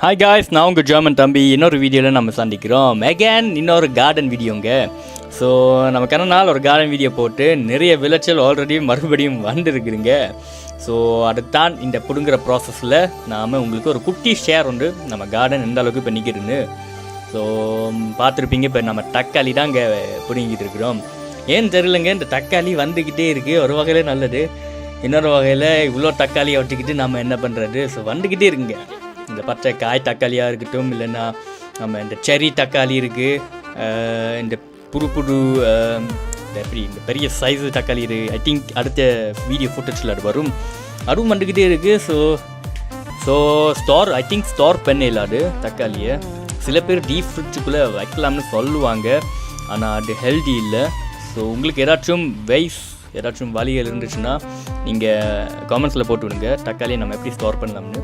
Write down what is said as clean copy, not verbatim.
Hi guys, நான் உங்கள் German தம்பி. இன்னொரு வீடியோவில் நம்ம சந்திக்கிறோம். அகேன் இன்னொரு கார்டன் வீடியோங்க. ஸோ நம்ம கடந்த நாள் ஒரு கார்டன் வீடியோ போட்டு நிறைய விளைச்சல் ஆல்ரெடி மறுபடியும் வந்துருக்குதுங்க. ஸோ அதுதான் இந்த பிடுங்குற ப்ராசஸில் நாம் உங்களுக்கு ஒரு குட்டி ஷேர் உண்டு நம்ம கார்டன் எந்த அளவுக்கு இப்போ நிற்கிறதுன்னு. ஸோ பார்த்துருப்பீங்க, இப்போ நம்ம தக்காளி தான் இங்கே பிடுங்கிட்டு இருக்கிறோம். ஏன்னு தெரியலங்க, இந்த தக்காளி வந்துக்கிட்டே இருக்குது. ஒரு வகையில் நல்லது, இன்னொரு வகையில் இவ்வளோ தக்காளியை வச்சுக்கிட்டு நம்ம என்ன பண்ணுறது. ஸோ வந்துக்கிட்டே இருக்குங்க. இந்த பச்சை காய் தக்காளியாக இருக்கட்டும், இல்லைன்னா நம்ம இந்த செரி தக்காளி இருக்குது, இந்த புது புது எப்படி இந்த பெரிய சைஸு தக்காளி இருக்குது. ஐ திங்க் அடுத்த வீடியோ ஃபுட்டேஜில் அது வரும். அதுவும் வந்துக்கிட்டே இருக்குது. ஐ திங்க் ஸ்டோர் பண்ண இல்லாது தக்காளியை சில பேர் டீப் ஃப்ரிட்ஜுக்குள்ளே வைக்கலாம்னு சொல்லுவாங்க, ஆனால் அது ஹெல்தி இல்லை. ஸோ உங்களுக்கு ஏதாச்சும் வழிகள் இருந்துச்சுன்னா நீங்கள் காமெண்ட்ஸில் போட்டு விடுங்க, தக்காளியை நம்ம எப்படி ஸ்டோர் பண்ணலாம்னு.